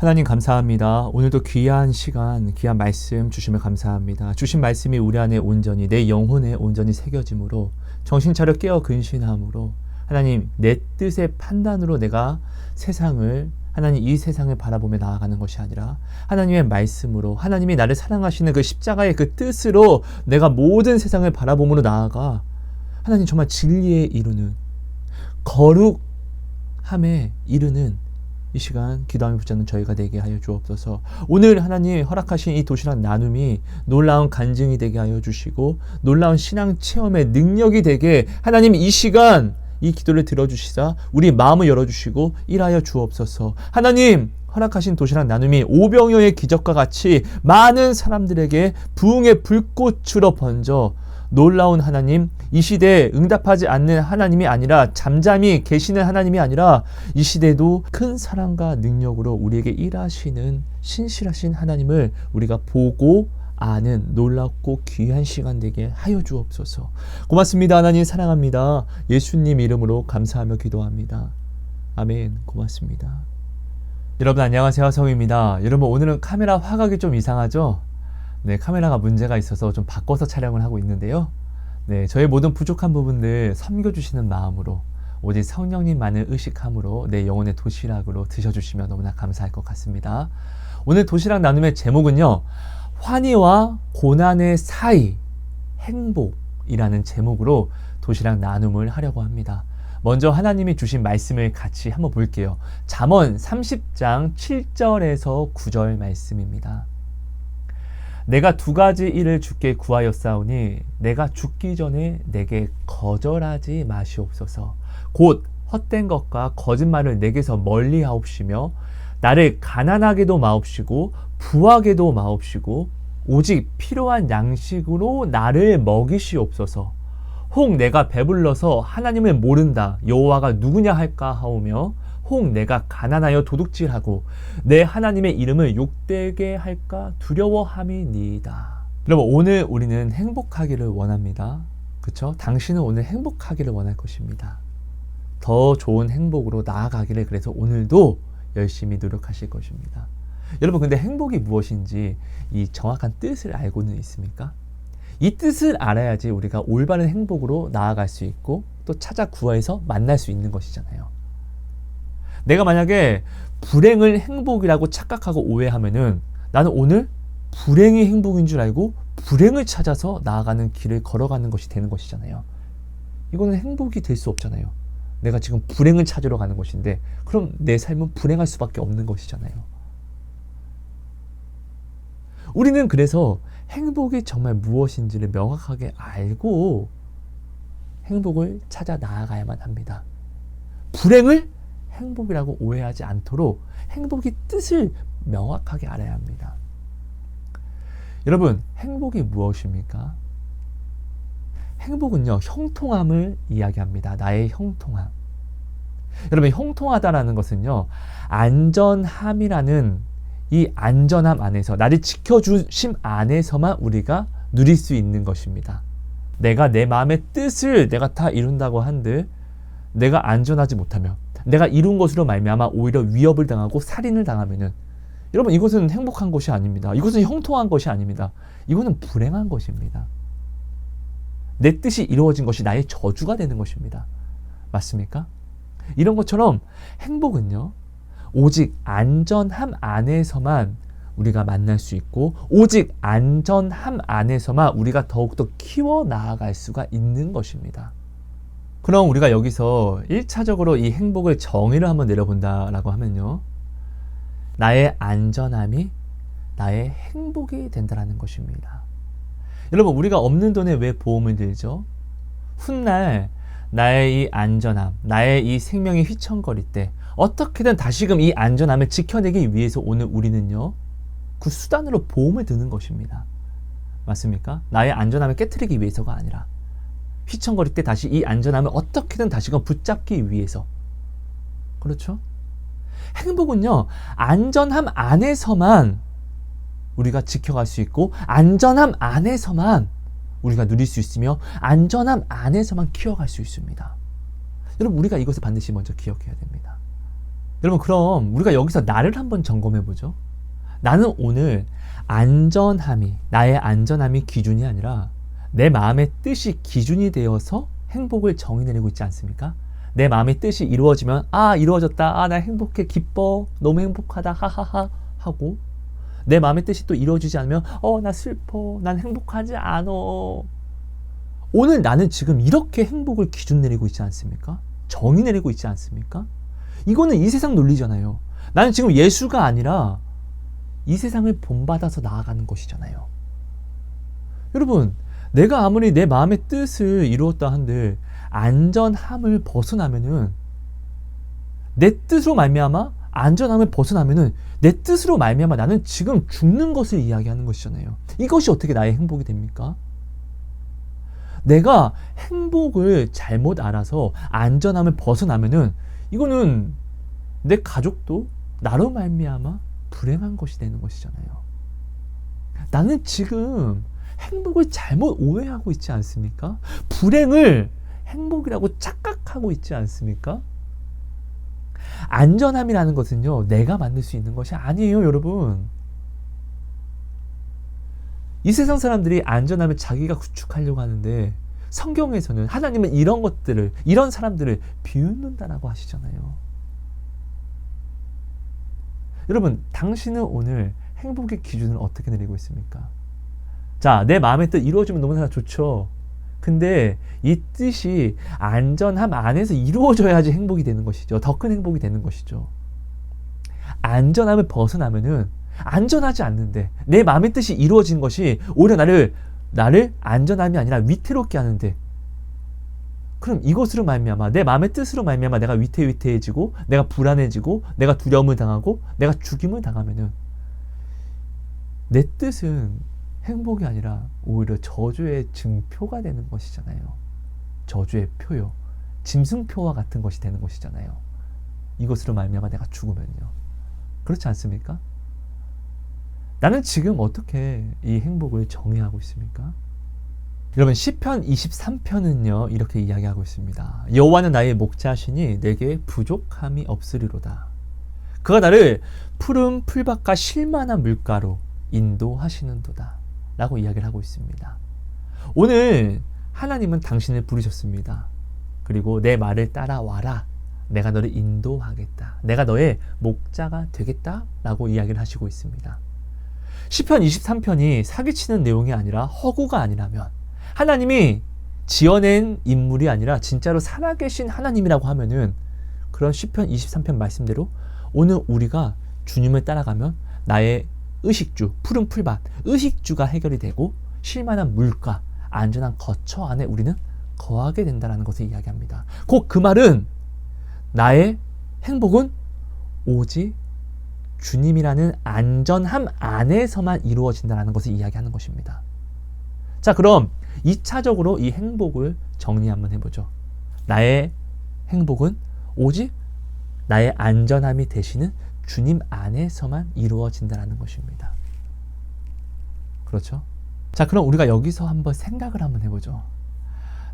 하나님 감사합니다. 오늘도 귀한 시간, 귀한 말씀 주시면 감사합니다. 주신 말씀이 우리 안에 온전히, 내 영혼에 온전히 새겨짐으로 정신 차려 깨어 근신함으로 하나님 내 뜻의 판단으로 내가 세상을 하나님 이 세상을 바라보며 나아가는 것이 아니라 하나님의 말씀으로 하나님이 나를 사랑하시는 그 십자가의 그 뜻으로 내가 모든 세상을 바라봄으로 나아가 하나님 정말 진리에 이루는 거룩함에 이르는 이 시간 기도하며 붙잡는 저희가 되게 하여 주옵소서. 오늘 하나님 허락하신 이 도시락 나눔이 놀라운 간증이 되게 하여 주시고 놀라운 신앙 체험의 능력이 되게 하나님 이 시간 이 기도를 들어주시사 우리 마음을 열어주시고 일하여 주옵소서. 하나님 허락하신 도시락 나눔이 오병이어의 기적과 같이 많은 사람들에게 부흥의 불꽃으로 번져 놀라운 하나님, 이 시대에 응답하지 않는 하나님이 아니라 잠잠히 계시는 하나님이 아니라 이 시대도 큰 사랑과 능력으로 우리에게 일하시는 신실하신 하나님을 우리가 보고 아는 놀랍고 귀한 시간 되게 하여 주옵소서. 고맙습니다. 하나님 사랑합니다. 예수님 이름으로 감사하며 기도합니다. 아멘. 고맙습니다. 여러분 안녕하세요. 성우입니다. 여러분 오늘은 카메라 화각이 좀 이상하죠? 네, 카메라가 문제가 있어서 좀 바꿔서 촬영을 하고 있는데요. 네, 저의 모든 부족한 부분들 섬겨주시는 마음으로 오직 성령님만을 의식함으로 내 영혼의 도시락으로 드셔주시면 너무나 감사할 것 같습니다. 오늘 도시락 나눔의 제목은요. 환희와 고난의 사이 행복이라는 제목으로 도시락 나눔을 하려고 합니다. 먼저 하나님이 주신 말씀을 같이 한번 볼게요. 잠언 30장 7절에서 9절 말씀입니다. 내가 두 가지 일을 주께 구하였사오니 내가 죽기 전에 내게 거절하지 마시옵소서. 곧 헛된 것과 거짓말을 내게서 멀리하옵시며 나를 가난하게도 마옵시고 부하게도 마옵시고 오직 필요한 양식으로 나를 먹이시옵소서. 혹 내가 배불러서 하나님을 모른다 여호와가 누구냐 할까 하오며 혹 내가 가난하여 도둑질하고 내 하나님의 이름을 욕되게 할까 두려워함이니이다. 여러분 오늘 우리는 행복하기를 원합니다. 그렇죠? 당신은 오늘 행복하기를 원할 것입니다. 더 좋은 행복으로 나아가기를 그래서 오늘도 열심히 노력하실 것입니다. 여러분 근데 행복이 무엇인지 이 정확한 뜻을 알고는 있습니까? 이 뜻을 알아야지 우리가 올바른 행복으로 나아갈 수 있고 또 찾아 구해서 만날 수 있는 것이잖아요. 내가 만약에 불행을 행복이라고 착각하고 오해하면은 나는 오늘 불행이 행복인 줄 알고 불행을 찾아서 나아가는 길을 걸어가는 것이 되는 것이잖아요. 이거는 행복이 될 수 없잖아요. 내가 지금 불행을 찾으러 가는 것인데 그럼 내 삶은 불행할 수밖에 없는 것이잖아요. 우리는 그래서 행복이 정말 무엇인지를 명확하게 알고 행복을 찾아 나아가야만 합니다. 불행을 행복이라고 오해하지 않도록 행복의 뜻을 명확하게 알아야 합니다. 여러분, 행복이 무엇입니까? 행복은요, 형통함을 이야기합니다. 나의 형통함. 여러분, 형통하다라는 것은요, 안전함이라는 이 안전함 안에서, 나를 지켜주심 안에서만 우리가 누릴 수 있는 것입니다. 내가 내 마음의 뜻을 내가 다 이룬다고 한들 내가 안전하지 못하며 내가 이룬 것으로 말미암아 오히려 위협을 당하고 살인을 당하면은 여러분 이것은 행복한 것이 아닙니다. 이것은 형통한 것이 아닙니다. 이거는 불행한 것입니다. 내 뜻이 이루어진 것이 나의 저주가 되는 것입니다. 맞습니까? 이런 것처럼 행복은요 오직 안전함 안에서만 우리가 만날 수 있고 오직 안전함 안에서만 우리가 더욱더 키워 나아갈 수가 있는 것입니다. 그럼 우리가 여기서 1차적으로 이 행복을 정의를 한번 내려본다라고 하면요. 나의 안전함이 나의 행복이 된다는 것입니다. 여러분 우리가 없는 돈에 왜 보험을 들죠? 훗날 나의 이 안전함, 나의 이 생명이 휘청거릴 때 어떻게든 다시금 이 안전함을 지켜내기 위해서 오늘 우리는요. 그 수단으로 보험을 드는 것입니다. 맞습니까? 나의 안전함을 깨트리기 위해서가 아니라 휘청거릴 때 다시 이 안전함을 어떻게든 다시금 붙잡기 위해서. 그렇죠? 행복은요, 안전함 안에서만 우리가 지켜갈 수 있고, 안전함 안에서만 우리가 누릴 수 있으며, 안전함 안에서만 키워갈 수 있습니다. 여러분, 우리가 이것을 반드시 먼저 기억해야 됩니다. 여러분, 그럼 우리가 여기서 나를 한번 점검해 보죠. 나는 오늘 나의 안전함이 기준이 아니라 내 마음의 뜻이 기준이 되어서 행복을 정의 내리고 있지 않습니까? 내 마음의 뜻이 이루어지면 이루어졌다, 나 행복해, 기뻐, 너무 행복하다, 하하하 하고, 내 마음의 뜻이 또 이루어지지 않으면 나 슬퍼, 난 행복하지 않아. 오늘 나는 지금 이렇게 행복을 기준 내리고 있지 않습니까? 정의 내리고 있지 않습니까? 이거는 이 세상 논리잖아요. 나는 지금 예수가 아니라 이 세상을 본받아서 나아가는 것이잖아요. 여러분, 내가 아무리 내 마음의 뜻을 이루었다 한들 안전함을 벗어나면은, 내 뜻으로 말미암아 안전함을 벗어나면은 내 뜻으로 말미암아 나는 지금 죽는 것을 이야기하는 것이잖아요. 이것이 어떻게 나의 행복이 됩니까? 내가 행복을 잘못 알아서 안전함을 벗어나면은 이거는 내 가족도 나로 말미암아 불행한 것이 되는 것이잖아요. 나는 지금 행복을 잘못 오해하고 있지 않습니까? 불행을 행복이라고 착각하고 있지 않습니까? 안전함이라는 것은요, 내가 만들 수 있는 것이 아니에요, 여러분. 이 세상 사람들이 안전함을 자기가 구축하려고 하는데, 성경에서는 하나님은 이런 사람들을 비웃는다라고 하시잖아요. 여러분, 당신은 오늘 행복의 기준을 어떻게 내리고 있습니까? 자, 내 마음의 뜻 이루어지면 너무나 좋죠. 근데 이 뜻이 안전함 안에서 이루어져야지 행복이 되는 것이죠. 더 큰 행복이 되는 것이죠. 안전함을 벗어나면은 안전하지 않는데 내 마음의 뜻이 이루어진 것이 오히려 나를 안전함이 아니라 위태롭게 하는데, 그럼 이것으로 말미암아, 내 마음의 뜻으로 말미암아 내가 위태해지고, 내가 불안해지고, 내가 두려움을 당하고, 내가 죽임을 당하면은 내 뜻은 행복이 아니라 오히려 저주의 증표가 되는 것이잖아요. 저주의 표요. 짐승표와 같은 것이 되는 것이잖아요. 이것으로 말미암아 내가 죽으면요. 그렇지 않습니까? 나는 지금 어떻게 이 행복을 정의하고 있습니까? 여러분, 시편 23편은요 이렇게 이야기하고 있습니다. 여호와는 나의 목자시니 내게 부족함이 없으리로다. 그가 나를 푸른 풀밭과 쉴만한 물가로 인도하시는도다 라고 이야기를 하고 있습니다. 오늘 하나님은 당신을 부르셨습니다. 그리고 내 말을 따라와라, 내가 너를 인도하겠다, 내가 너의 목자가 되겠다 라고 이야기를 하시고 있습니다. 시편 23편이 사기치는 내용이 아니라 허구가 아니라면, 하나님이 지어낸 인물이 아니라 진짜로 살아계신 하나님이라고 하면은, 그런 시편 23편 말씀대로 오늘 우리가 주님을 따라가면 나의 의식주, 푸른 풀밭, 의식주가 해결이 되고 쉴만한 물가, 안전한 거처 안에 우리는 거하게 된다는 것을 이야기합니다. 곧 그 말은 나의 행복은 오직 주님이라는 안전함 안에서만 이루어진다는 것을 이야기하는 것입니다. 자, 그럼 2차적으로 이 행복을 정리 한번 해보죠. 나의 행복은 오직 나의 안전함이 되시는 주님 안에서만 이루어진다는 것입니다. 그렇죠? 자, 그럼 우리가 여기서 한번 생각을 한번 해보죠.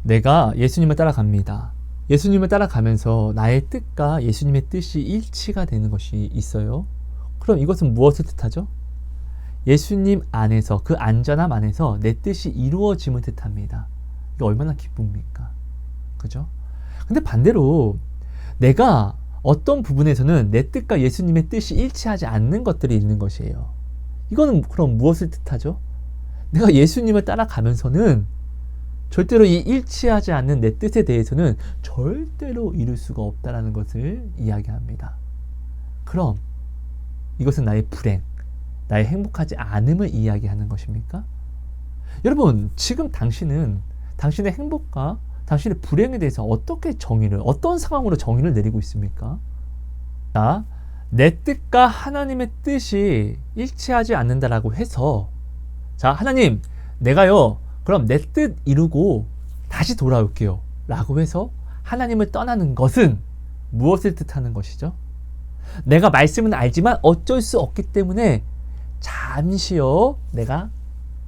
내가 예수님을 따라갑니다. 예수님을 따라가면서 나의 뜻과 예수님의 뜻이 일치가 되는 것이 있어요. 그럼 이것은 무엇을 뜻하죠? 예수님 안에서, 그 안전함 안에서 내 뜻이 이루어짐을 뜻합니다. 이게 얼마나 기쁩니까? 그죠? 근데 반대로 내가 어떤 부분에서는 내 뜻과 예수님의 뜻이 일치하지 않는 것들이 있는 것이에요. 이거는 그럼 무엇을 뜻하죠? 내가 예수님을 따라가면서는 절대로 이 일치하지 않는 내 뜻에 대해서는 절대로 이룰 수가 없다는 것을 이야기합니다. 그럼 이것은 나의 불행, 나의 행복하지 않음을 이야기하는 것입니까? 여러분, 지금 당신은 당신의 행복과 당신의 불행에 대해서 어떤 상황으로 정의를 내리고 있습니까? 자, 내 뜻과 하나님의 뜻이 일치하지 않는다라고 해서, 자, 하나님, 내가요, 그럼 내 뜻 이루고 다시 돌아올게요 라고 해서 하나님을 떠나는 것은 무엇을 뜻하는 것이죠? 내가 말씀은 알지만 어쩔 수 없기 때문에 잠시요, 내가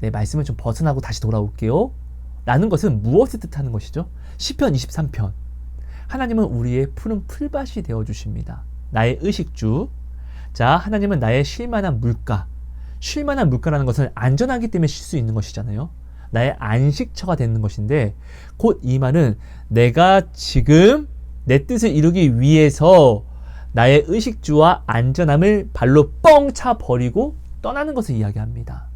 내 말씀을 좀 벗어나고 다시 돌아올게요 라는 것은 무엇을 뜻하는 것이죠? 시편 23편, 하나님은 우리의 푸른 풀밭이 되어주십니다. 나의 의식주. 자, 하나님은 나의 쉴만한 물가. 쉴만한 물가라는 것은 안전하기 때문에 쉴 수 있는 것이잖아요. 나의 안식처가 되는 것인데, 곧 이 말은 내가 지금 내 뜻을 이루기 위해서 나의 의식주와 안전함을 발로 뻥 차버리고 떠나는 것을 이야기합니다.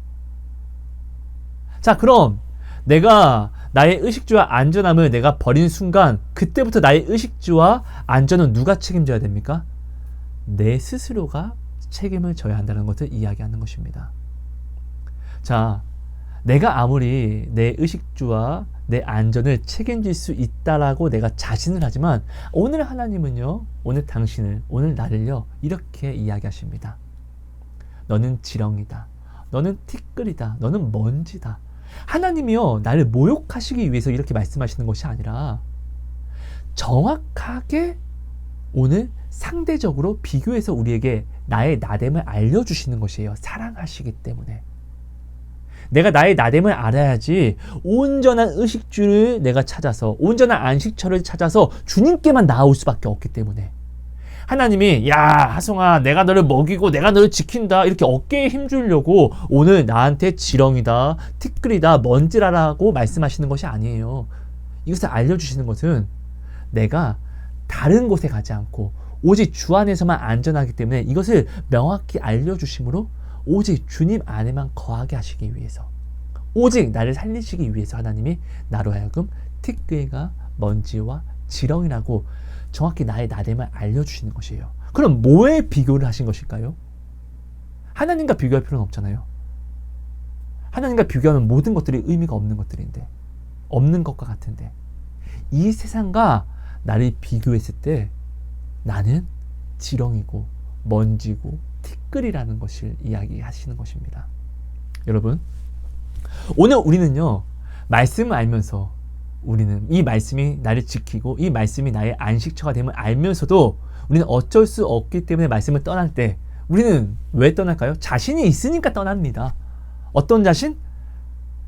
자, 그럼 내가 나의 의식주와 안전함을 내가 버린 순간, 그때부터 나의 의식주와 안전은 누가 책임져야 됩니까? 내 스스로가 책임을 져야 한다는 것을 이야기하는 것입니다. 자, 내가 아무리 내 의식주와 내 안전을 책임질 수 있다라고 내가 자신을 하지만, 오늘 하나님은요, 오늘 당신을, 오늘 나를요, 이렇게 이야기하십니다. 너는 지렁이다. 너는 티끌이다. 너는 먼지다. 하나님이요, 나를 모욕하시기 위해서 이렇게 말씀하시는 것이 아니라 정확하게 오늘 상대적으로 비교해서 우리에게 나의 나됨을 알려주시는 것이에요. 사랑하시기 때문에. 내가 나의 나됨을 알아야지 온전한 의식주를 내가 찾아서, 온전한 안식처를 찾아서 주님께만 나아올 수밖에 없기 때문에. 하나님이 야, 하송아, 내가 너를 먹이고 내가 너를 지킨다, 이렇게 어깨에 힘주려고 오늘 나한테 지렁이다, 티끌이다, 먼지라라고 말씀하시는 것이 아니에요. 이것을 알려주시는 것은 내가 다른 곳에 가지 않고 오직 주 안에서만 안전하기 때문에 이것을 명확히 알려주심으로 오직 주님 안에만 거하게 하시기 위해서, 오직 나를 살리시기 위해서 하나님이 나로 하여금 티끌과 먼지와 지렁이라고 정확히 나의 나됨을 알려주시는 것이에요. 그럼 뭐에 비교를 하신 것일까요? 하나님과 비교할 필요는 없잖아요. 하나님과 비교하면 모든 것들이 의미가 없는 것들인데, 없는 것과 같은데, 이 세상과 나를 비교했을 때 나는 지렁이고 먼지고 티끌이라는 것을 이야기하시는 것입니다. 여러분, 오늘 우리는요, 말씀을 알면서, 우리는 이 말씀이 나를 지키고 이 말씀이 나의 안식처가 됨을 알면서도 우리는 어쩔 수 없기 때문에 말씀을 떠날 때, 우리는 왜 떠날까요? 자신이 있으니까 떠납니다. 어떤 자신?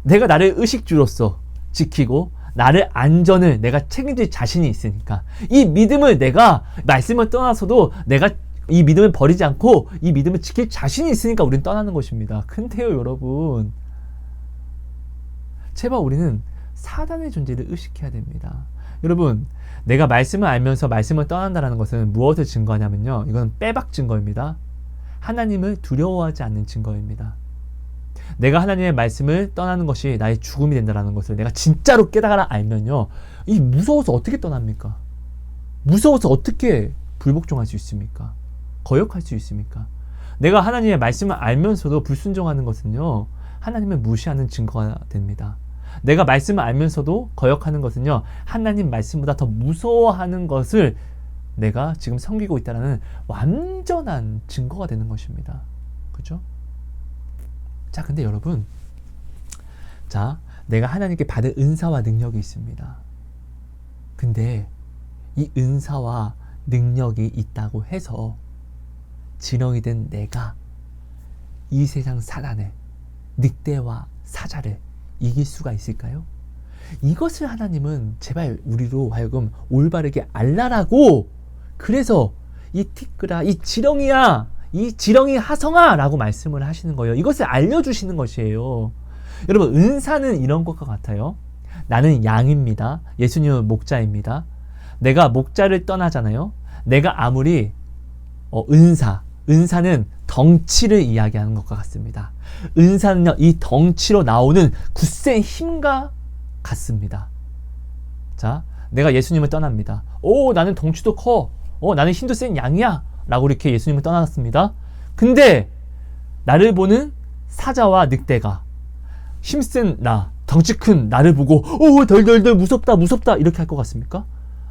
내가 나를 의식주로서 지키고 나를 안전을 내가 책임질 자신이 있으니까. 이 믿음을, 내가 말씀을 떠나서도 내가 이 믿음을 버리지 않고 이 믿음을 지킬 자신이 있으니까 우리는 떠나는 것입니다. 근데요, 여러분, 제발 우리는 사단의 존재를 의식해야 됩니다. 여러분, 내가 말씀을 알면서 말씀을 떠난다는 것은 무엇을 증거하냐면요, 이건 빼박 증거입니다. 하나님을 두려워하지 않는 증거입니다. 내가 하나님의 말씀을 떠나는 것이 나의 죽음이 된다는 것을 내가 진짜로 깨달아 알면요, 이 무서워서 어떻게 떠납니까? 무서워서 어떻게 불복종할 수 있습니까? 거역할 수 있습니까? 내가 하나님의 말씀을 알면서도 불순종하는 것은요, 하나님을 무시하는 증거가 됩니다. 내가 말씀을 알면서도 거역하는 것은요, 하나님 말씀보다 더 무서워하는 것을 내가 지금 섬기고 있다는 완전한 증거가 되는 것입니다. 그렇죠? 자, 근데 여러분, 자, 내가 하나님께 받은 은사와 능력이 있습니다. 근데 이 은사와 능력이 있다고 해서 지렁이 된 내가 이 세상 사단의 늑대와 사자를 이길 수가 있을까요? 이것을 하나님은 제발 우리로 하여금 올바르게 알라라고, 그래서 이 티끌아, 이 지렁이야, 이 지렁이 하성아 라고 말씀을 하시는 거예요. 이것을 알려주시는 것이에요. 여러분, 은사는 이런 것과 같아요. 나는 양입니다. 예수님은 목자입니다. 내가 목자를 떠나잖아요. 내가 아무리 은사는 덩치를 이야기하는 것과 같습니다. 은사는요, 이 덩치로 나오는 굳센 힘과 같습니다. 자, 내가 예수님을 떠납니다. 나는 덩치도 커. 나는 힘도 센 양이야. 라고 이렇게 예수님을 떠났습니다. 근데 나를 보는 사자와 늑대가 힘센 나, 덩치 큰 나를 보고 덜덜덜 무섭다 이렇게 할 것 같습니까?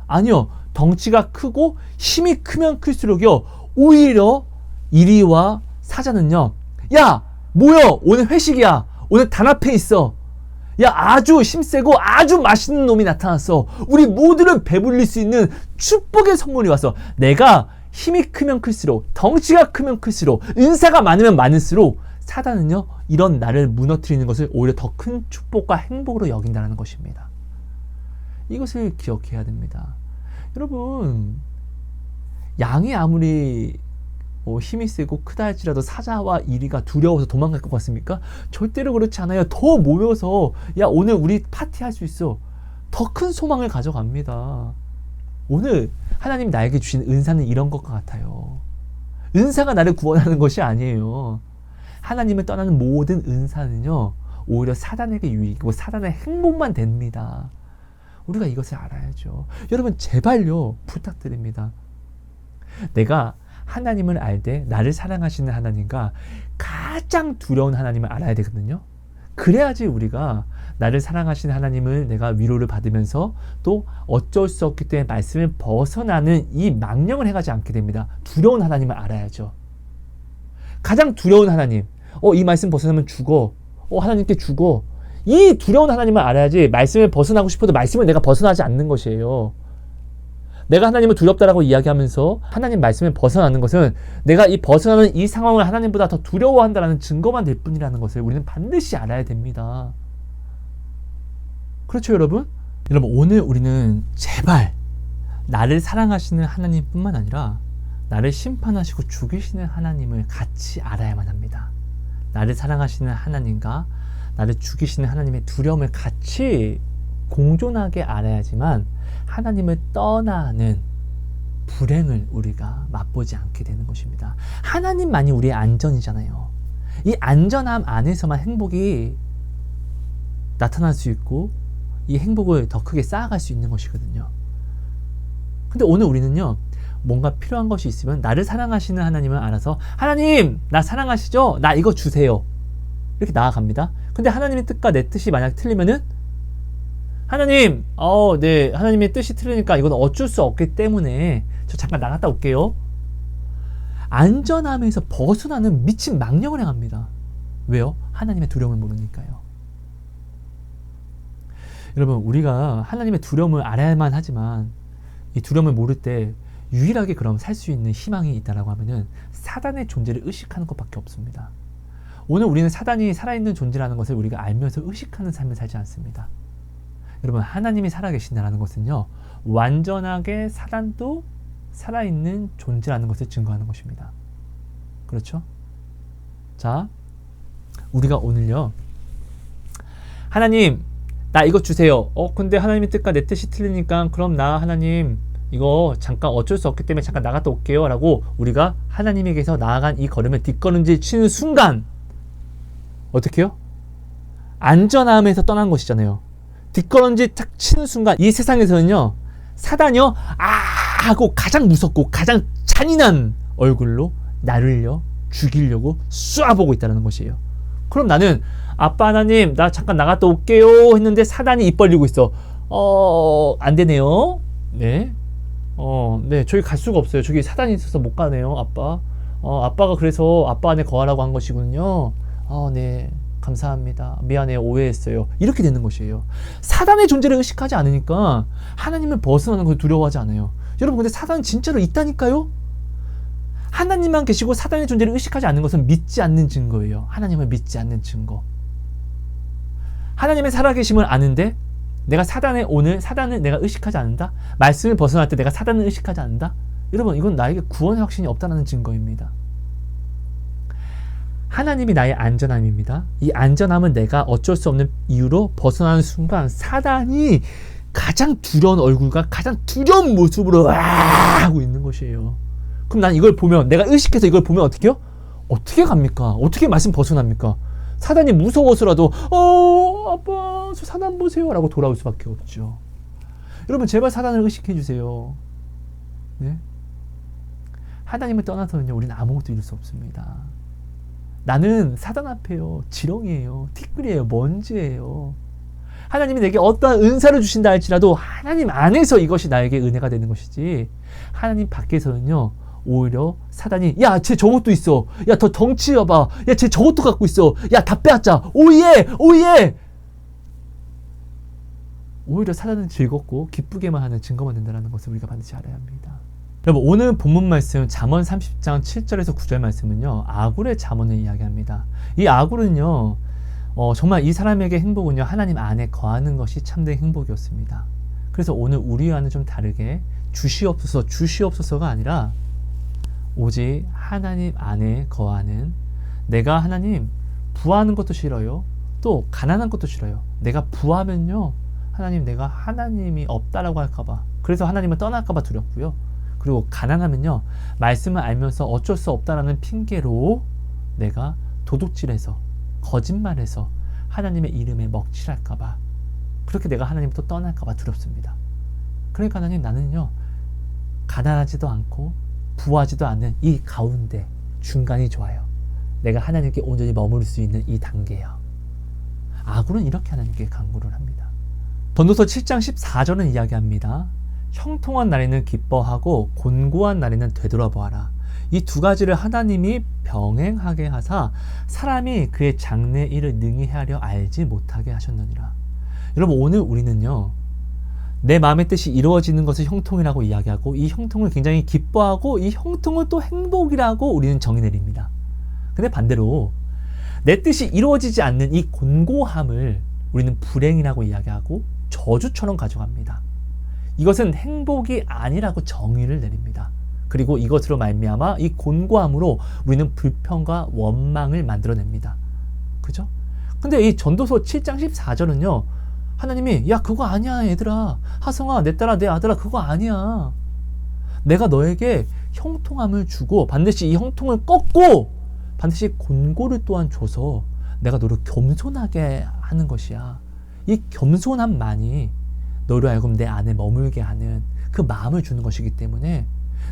아니요. 덩치가 크고 힘이 크면 클수록요, 오히려 이리와 사자는요, 야, 모여, 오늘 회식이야, 오늘 단합회 있어, 야, 아주 힘세고 아주 맛있는 놈이 나타났어, 우리 모두를 배불릴 수 있는 축복의 선물이 왔어. 내가 힘이 크면 클수록, 덩치가 크면 클수록, 은사가 많으면 많을수록 사단은요, 이런 나를 무너뜨리는 것을 오히려 더 큰 축복과 행복으로 여긴다는 것입니다. 이것을 기억해야 됩니다. 여러분, 양이 아무리 힘이 세고 크다 할지라도 사자와 이리가 두려워서 도망갈 것 같습니까? 절대로 그렇지 않아요. 더 모여서 야 오늘 우리 파티할 수 있어. 더 큰 소망을 가져갑니다. 오늘 하나님 나에게 주신 은사는 이런 것과 같아요. 은사가 나를 구원하는 것이 아니에요. 하나님을 떠나는 모든 은사는요 오히려 사단에게 유익이고 사단의 행복만 됩니다. 우리가 이것을 알아야죠. 여러분 제발요 부탁드립니다. 내가 하나님을 알 때 나를 사랑하시는 하나님과 가장 두려운 하나님을 알아야 되거든요. 그래야지 우리가 나를 사랑하시는 하나님을 내가 위로를 받으면서 또 어쩔 수 없기 때문에 말씀을 벗어나는 이 망령을 행하지 않게 됩니다. 두려운 하나님을 알아야죠. 가장 두려운 하나님, 이 말씀 벗어나면 죽어. 하나님께 죽어. 이 두려운 하나님을 알아야지 말씀을 벗어나고 싶어도 말씀을 내가 벗어나지 않는 것이에요. 내가 하나님을 두렵다라고 이야기하면서 하나님 말씀을 벗어나는 것은 내가 이 벗어나는 이 상황을 하나님보다 더 두려워한다는 증거만 될 뿐이라는 것을 우리는 반드시 알아야 됩니다. 그렇죠, 여러분? 여러분, 오늘 우리는 제발 나를 사랑하시는 하나님뿐만 아니라 나를 심판하시고 죽이시는 하나님을 같이 알아야만 합니다. 나를 사랑하시는 하나님과 나를 죽이시는 하나님의 두려움을 같이 공존하게 알아야지만 하나님을 떠나는 불행을 우리가 맛보지 않게 되는 것입니다. 하나님만이 우리의 안전이잖아요. 이 안전함 안에서만 행복이 나타날 수 있고 이 행복을 더 크게 쌓아갈 수 있는 것이거든요. 근데 오늘 우리는요, 뭔가 필요한 것이 있으면 나를 사랑하시는 하나님을 알아서 하나님, 나 사랑하시죠? 나 이거 주세요. 이렇게 나아갑니다. 근데 하나님의 뜻과 내 뜻이 만약 틀리면은 하나님, 네, 하나님의 뜻이 틀리니까 이건 어쩔 수 없기 때문에 저 잠깐 나갔다 올게요. 안전함에서 벗어나는 미친 망령을 행합니다. 왜요? 하나님의 두려움을 모르니까요. 여러분, 우리가 하나님의 두려움을 알아야만 하지만 이 두려움을 모를 때 유일하게 그럼 살 수 있는 희망이 있다라고 하면은 사단의 존재를 의식하는 것밖에 없습니다. 오늘 우리는 사단이 살아있는 존재라는 것을 우리가 알면서 의식하는 삶을 살지 않습니다. 여러분, 하나님이 살아계신다는 것은요, 완전하게 사단도 살아있는 존재라는 것을 증거하는 것입니다. 그렇죠? 자, 우리가 오늘요, 하나님, 나 이거 주세요. 근데 하나님의 뜻과 내 뜻이 틀리니까 그럼 나 하나님 이거 잠깐 어쩔 수 없기 때문에 잠깐 나갔다 올게요 라고 우리가 하나님에게서 나아간 이 걸음을 뒷걸음질 치는 순간 어떻게 해요? 안전함에서 떠난 것이잖아요. 뒷걸음질 탁 치는 순간 이 세상에서는요, 사단이요, 하고 가장 무섭고 가장 잔인한 얼굴로 나를요 죽이려고 쏘아보고 있다는 것이에요. 그럼 나는 아빠 하나님 나 잠깐 나갔다 올게요 했는데 사단이 입 벌리고 있어. 안 되네요. 네. 네, 저기 갈 수가 없어요. 저기 사단이 있어서 못 가네요, 아빠. 아빠가 그래서 아빠 안에 거하라고 한 것이군요. 네. 감사합니다. 미안해요. 오해했어요. 이렇게 되는 것이에요. 사단의 존재를 의식하지 않으니까 하나님을 벗어나는 걸 두려워하지 않아요. 여러분, 근데 사단은 진짜로 있다니까요? 하나님만 계시고 사단의 존재를 의식하지 않는 것은 믿지 않는 증거예요. 하나님을 믿지 않는 증거. 하나님의 살아계심을 아는데 내가 사단을 내가 의식하지 않는다? 말씀을 벗어날 때 내가 사단을 의식하지 않는다? 여러분, 이건 나에게 구원의 확신이 없다는 증거입니다. 하나님이 나의 안전함입니다. 이 안전함은 내가 어쩔 수 없는 이유로 벗어나는 순간 사단이 가장 두려운 얼굴과 가장 두려운 모습으로 하고 있는 것이에요. 그럼 난 이걸 보면, 내가 의식해서 이걸 보면 어떻게 해요? 어떻게 갑니까? 어떻게 말씀 벗어납니까? 사단이 무서워서라도 아빠 저 사단 보세요 라고 돌아올 수밖에 없죠. 여러분, 제발 사단을 의식해 주세요. 네? 하나님을 떠나서는요, 우리는 아무것도 이룰 수 없습니다. 나는 사단 앞에요, 지렁이에요, 티끌이에요, 먼지예요. 하나님이 내게 어떠한 은사를 주신다 할지라도 하나님 안에서 이것이 나에게 은혜가 되는 것이지, 하나님 밖에서는요 오히려 사단이 야, 쟤 저것도 있어, 야 더 덩치 봐봐, 야 쟤 저것도 갖고 있어, 야 다 빼앗자, 오예 오예, 오히려 사단은 즐겁고 기쁘게만 하는 증거만 된다는 것을 우리가 반드시 알아야 합니다. 여러분, 오늘 본문 말씀 잠언 30장 7절에서 9절 말씀은요, 아굴의 잠언을 이야기합니다. 이 아굴은요, 정말 이 사람에게 행복은요, 하나님 안에 거하는 것이 참된 행복이었습니다. 그래서 오늘 우리와는 좀 다르게 주시옵소서가 아니라 오직 하나님 안에 거하는, 내가 하나님 부하는 것도 싫어요. 또 가난한 것도 싫어요. 내가 부하면요, 하나님 내가 하나님이 없다라고 할까봐, 그래서 하나님을 떠날까봐 두렵고요. 그리고 가난하면요, 말씀을 알면서 어쩔 수 없다라는 핑계로 내가 도둑질해서 거짓말해서 하나님의 이름에 먹칠할까봐, 그렇게 내가 하나님을 또 떠날까봐 두렵습니다. 그러니까 하나님, 나는요 가난하지도 않고 부하지도 않는 이 가운데 중간이 좋아요. 내가 하나님께 온전히 머무를 수 있는 이 단계요. 아굴은 이렇게 하나님께 간구를 합니다. 전도서 7장 14절은 이야기합니다. 형통한 날에는 기뻐하고 곤고한 날에는 되돌아보아라. 이 두 가지를 하나님이 병행하게 하사 사람이 그의 장래 일을 능히 헤아려 알지 못하게 하셨느니라. 여러분, 오늘 우리는요, 내 마음의 뜻이 이루어지는 것을 형통이라고 이야기하고, 이 형통을 굉장히 기뻐하고, 이 형통을 또 행복이라고 우리는 정의 내립니다. 근데 반대로 내 뜻이 이루어지지 않는 이 곤고함을 우리는 불행이라고 이야기하고 저주처럼 가져갑니다. 이것은 행복이 아니라고 정의를 내립니다. 그리고 이것으로 말미암아 이 곤고함으로 우리는 불평과 원망을 만들어냅니다. 그죠? 근데 이 전도서 7장 14절은요, 하나님이 야 그거 아니야 얘들아, 하성아 내 딸아 내 아들아, 그거 아니야. 내가 너에게 형통함을 주고 반드시 이 형통을 꺾고 반드시 곤고를 또한 줘서 내가 너를 겸손하게 하는 것이야. 이 겸손함만이 너를 하여금 내 안에 머물게 하는 그 마음을 주는 것이기 때문에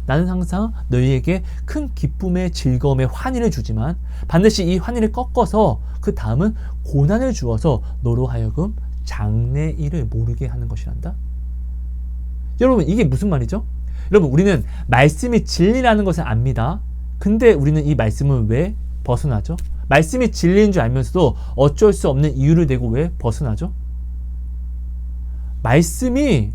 나는 항상 너희에게 큰 기쁨의 즐거움의 환희를 주지만 반드시 이 환희를 꺾어서 그 다음은 고난을 주어서 너로 하여금 장래 일을 모르게 하는 것이란다. 여러분, 이게 무슨 말이죠? 여러분, 우리는 말씀이 진리라는 것을 압니다. 근데 우리는 이 말씀을 왜 벗어나죠? 말씀이 진리인 줄 알면서도 어쩔 수 없는 이유를 대고 왜 벗어나죠? 말씀이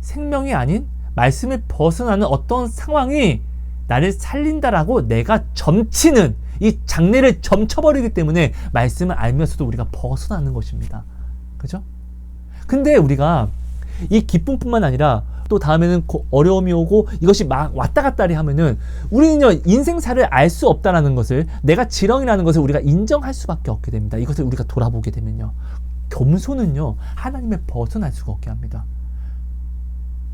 생명이 아닌 말씀을 벗어나는 어떤 상황이 나를 살린다라고 내가 점치는 이 장래를 점쳐버리기 때문에 말씀을 알면서도 우리가 벗어나는 것입니다. 그죠? 근데 우리가 이 기쁨뿐만 아니라 또 다음에는 어려움이 오고 이것이 막 왔다 갔다 하면은 우리는요, 인생사를 알 수 없다라는 것을, 내가 지렁이라는 것을 우리가 인정할 수밖에 없게 됩니다. 이것을 우리가 돌아보게 되면요, 겸손은요 하나님을 벗어날 수가 없게 합니다.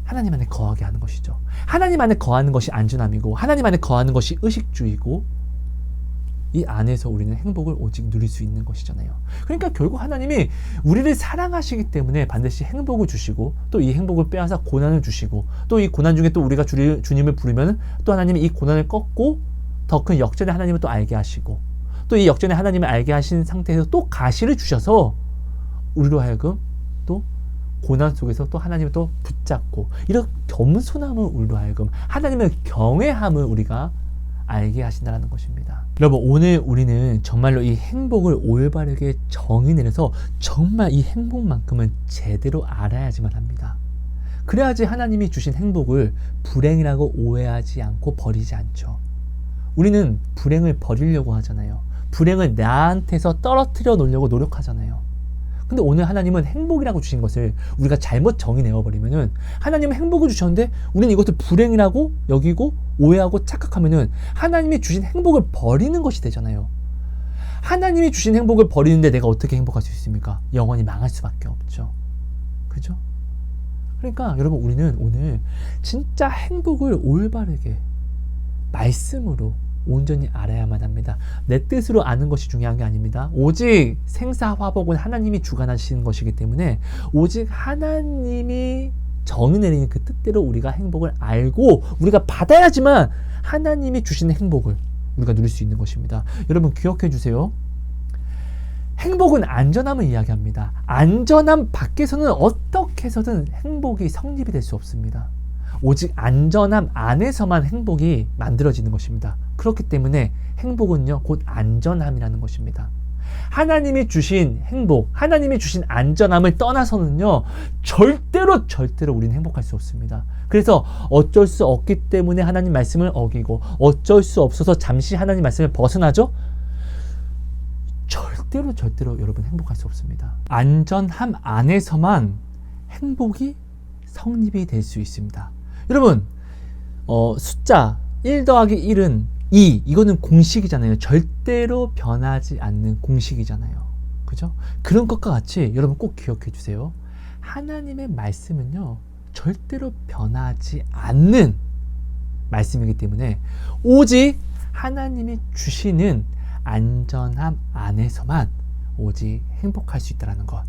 하나님 안에 거하게 하는 것이죠. 하나님 안에 거하는 것이 안전함이고, 하나님 안에 거하는 것이 의식주의고, 이 안에서 우리는 행복을 오직 누릴 수 있는 것이잖아요. 그러니까 결국 하나님이 우리를 사랑하시기 때문에 반드시 행복을 주시고, 또 이 행복을 빼앗아 고난을 주시고, 또 이 고난 중에 또 우리가 주님을 부르면 또 하나님이 이 고난을 꺾고 더 큰 역전의 하나님을 또 알게 하시고, 또 이 역전의 하나님을 알게 하신 상태에서 또 가시를 주셔서 우리로 하여금 또 고난 속에서 또 하나님을 또 붙잡고, 이런 겸손함을 우리로 하여금 하나님의 경외함을 우리가 알게 하신다는 것입니다. 여러분, 오늘 우리는 정말로 이 행복을 올바르게 정의 내려서 정말 이 행복만큼은 제대로 알아야지만 합니다. 그래야지 하나님이 주신 행복을 불행이라고 오해하지 않고 버리지 않죠. 우리는 불행을 버리려고 하잖아요. 불행을 나한테서 떨어뜨려 놓으려고 노력하잖아요. 근데 오늘 하나님은 행복이라고 주신 것을 우리가 잘못 정의 내어버리면은, 하나님은 행복을 주셨는데 우리는 이것을 불행이라고 여기고 오해하고 착각하면은 하나님이 주신 행복을 버리는 것이 되잖아요. 하나님이 주신 행복을 버리는데 내가 어떻게 행복할 수 있습니까? 영원히 망할 수밖에 없죠. 그죠? 그러니까 여러분, 우리는 오늘 진짜 행복을 올바르게 말씀으로 온전히 알아야만 합니다. 내 뜻으로 아는 것이 중요한 게 아닙니다. 오직 생사화복은 하나님이 주관하시는 것이기 때문에 오직 하나님이 정의 내리는 그 뜻대로 우리가 행복을 알고 우리가 받아야지만 하나님이 주시는 행복을 우리가 누릴 수 있는 것입니다. 여러분, 기억해 주세요. 행복은 안전함을 이야기합니다. 안전함 밖에서는 어떻게 해서든 행복이 성립이 될 수 없습니다. 오직 안전함 안에서만 행복이 만들어지는 것입니다. 그렇기 때문에 행복은요, 곧 안전함이라는 것입니다. 하나님이 주신 행복, 하나님이 주신 안전함을 떠나서는요, 절대로 우리는 행복할 수 없습니다. 그래서 어쩔 수 없기 때문에 하나님 말씀을 어기고, 어쩔 수 없어서 잠시 하나님 말씀을 벗어나죠? 절대로 여러분 행복할 수 없습니다. 안전함 안에서만 행복이 성립이 될 수 있습니다. 여러분, 숫자 1 더하기 1은 2. 이거는 공식이잖아요. 절대로 변하지 않는 공식이잖아요. 그죠? 그런 것과 같이 여러분 꼭 기억해 주세요. 하나님의 말씀은요, 절대로 변하지 않는 말씀이기 때문에 오직 하나님이 주시는 안전함 안에서만 오직 행복할 수 있다는 것.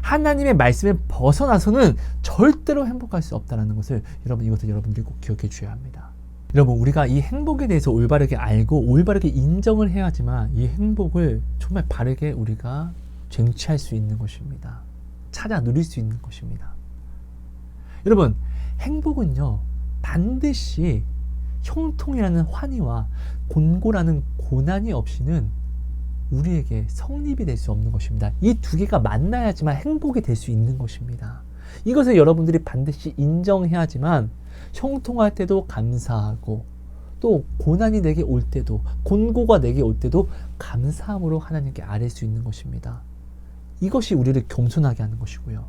하나님의 말씀에 벗어나서는 절대로 행복할 수 없다는 것을 이것을 여러분들이 꼭 기억해 주셔야 합니다. 여러분, 우리가 이 행복에 대해서 올바르게 알고 올바르게 인정을 해야지만 이 행복을 정말 바르게 우리가 쟁취할 수 있는 것입니다. 찾아 누릴 수 있는 것입니다. 여러분, 행복은요, 반드시 형통이라는 환희와 곤고라는 고난이 없이는 우리에게 성립이 될 수 없는 것입니다. 이 두 개가 만나야지만 행복이 될 수 있는 것입니다. 이것을 여러분들이 반드시 인정해야지만 형통할 때도 감사하고, 또 고난이 내게 올 때도, 곤고가 내게 올 때도 감사함으로 하나님께 아뢰 수 있는 것입니다. 이것이 우리를 겸손하게 하는 것이고요.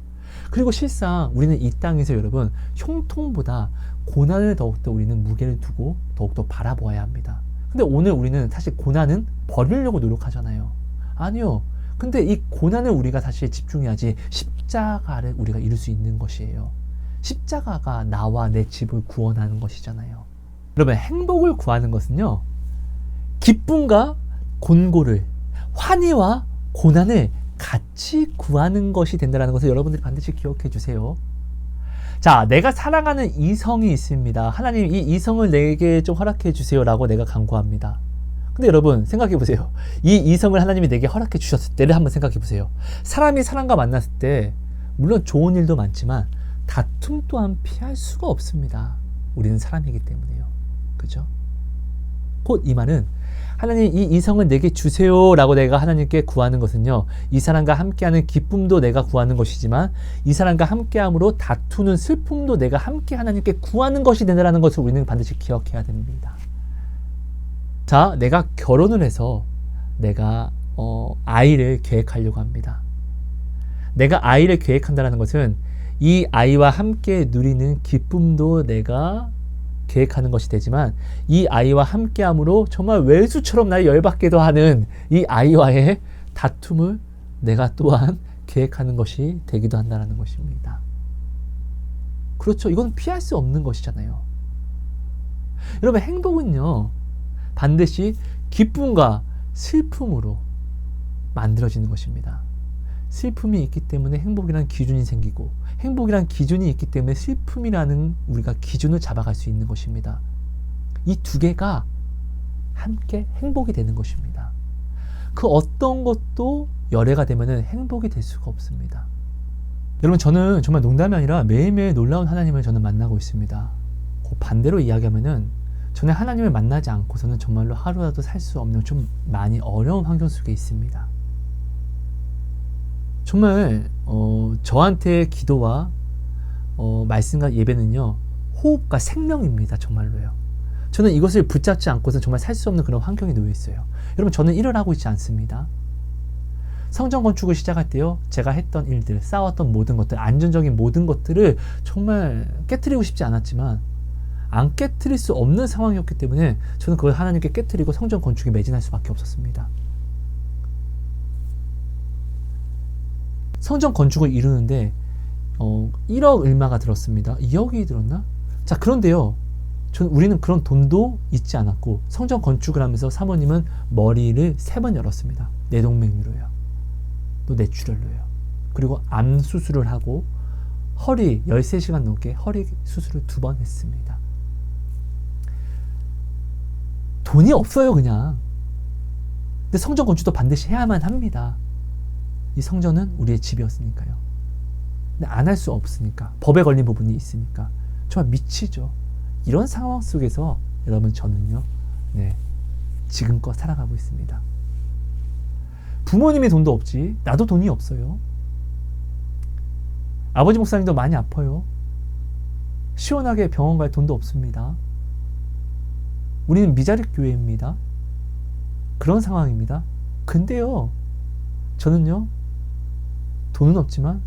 그리고 실상 우리는 이 땅에서 여러분, 형통보다 고난을 더욱더 우리는 무게를 두고 더욱더 바라보아야 합니다. 근데 오늘 우리는 사실 고난은 버리려고 노력하잖아요. 아니요. 근데 이 고난을 우리가 사실 집중해야지 십자가를 우리가 이룰 수 있는 것이에요. 십자가가 나와 내 집을 구원하는 것이잖아요. 여러분, 행복을 구하는 것은요, 기쁨과 곤고를, 환희와 고난을 같이 구하는 것이 된다는 것을 여러분들이 반드시 기억해 주세요. 자, 내가 사랑하는 이성이 있습니다. 하나님, 이 이성을 내게 좀 허락해 주세요 라고 내가 간구합니다. 근데 여러분, 생각해 보세요. 이 이성을 하나님이 내게 허락해 주셨을 때를 한번 생각해 보세요. 사람이 사람과 만났을 때 물론 좋은 일도 많지만 다툼 또한 피할 수가 없습니다. 우리는 사람이기 때문에요. 그죠? 곧 이 말은 하나님, 이 이성을 내게 주세요 라고 내가 하나님께 구하는 것은요, 이 사람과 함께하는 기쁨도 내가 구하는 것이지만 이 사람과 함께함으로 다투는 슬픔도 내가 함께 하나님께 구하는 것이 된다는 것을 우리는 반드시 기억해야 됩니다. 자, 내가 결혼을 해서 내가 아이를 계획하려고 합니다. 내가 아이를 계획한다는 것은 이 아이와 함께 누리는 기쁨도 내가 계획하는 것이 되지만 이 아이와 함께함으로 정말 외수처럼 날 열받게도 하는 이 아이와의 다툼을 내가 또한 계획하는 것이 되기도 한다는 것입니다. 그렇죠. 이건 피할 수 없는 것이잖아요. 여러분, 행복은요, 반드시 기쁨과 슬픔으로 만들어지는 것입니다. 슬픔이 있기 때문에 행복이라는 기준이 생기고, 행복이란 기준이 있기 때문에 슬픔이라는 우리가 기준을 잡아갈 수 있는 것입니다. 이 두 개가 함께 행복이 되는 것입니다. 그 어떤 것도 열애가 되면 행복이 될 수가 없습니다. 여러분, 저는 정말 농담이 아니라 매일매일 놀라운 하나님을 저는 만나고 있습니다. 그 반대로 이야기하면은 저는 하나님을 만나지 않고서는 정말로 하루라도 살 수 없는 좀 많이 어려운 환경 속에 있습니다. 정말 저한테 기도와 말씀과 예배는요, 호흡과 생명입니다. 정말로요. 저는 이것을 붙잡지 않고서 정말 살 수 없는 그런 환경에 놓여 있어요. 여러분, 저는 일을 하고 있지 않습니다. 성전 건축을 시작할 때요, 제가 했던 일들, 쌓았던 모든 것들, 안전적인 모든 것들을 정말 깨트리고 싶지 않았지만 안 깨트릴 수 없는 상황이었기 때문에 저는 그걸 하나님께 깨트리고 성전 건축에 매진할 수밖에 없었습니다. 성전 건축을 이루는데 1억 얼마가 들었습니다. 2억이 들었나? 자, 그런데요, 우리는 그런 돈도 있지 않았고 성전 건축을 하면서 사모님은 머리를 3번 열었습니다. 뇌동맥류로요. 또 뇌출혈로요. 그리고 암 수술을 하고 허리 13시간 넘게 허리 수술을 2번 했습니다. 돈이 없어요, 그냥. 근데 성전 건축도 반드시 해야만 합니다. 이 성전은 우리의 집이었으니까요. 근데 안 할 수 없으니까, 법에 걸린 부분이 있으니까 정말 미치죠. 이런 상황 속에서 여러분, 저는요, 지금껏 살아가고 있습니다. 부모님이 돈도 없지, 나도 돈이 없어요. 아버지 목사님도 많이 아파요. 시원하게 병원 갈 돈도 없습니다. 우리는 미자립 교회입니다. 그런 상황입니다. 근데요, 저는요, 돈은 없지만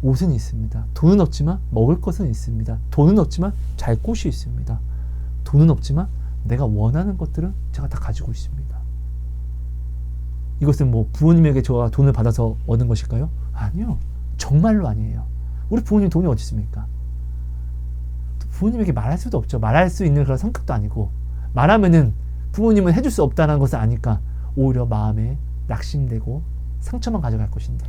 옷은 있습니다. 돈은 없지만 먹을 것은 있습니다. 돈은 없지만 잘 곳이 있습니다. 돈은 없지만 내가 원하는 것들은 제가 다 가지고 있습니다. 이것은 뭐 부모님에게 제가 돈을 받아서 얻은 것일까요? 아니요. 정말로 아니에요. 우리 부모님 돈이 어디 있습니까? 부모님에게 말할 수도 없죠. 말할 수 있는 그런 성격도 아니고, 말하면은 부모님은 해줄 수 없다는 것을 아니까 오히려 마음에 낙심되고 상처만 가져갈 것인데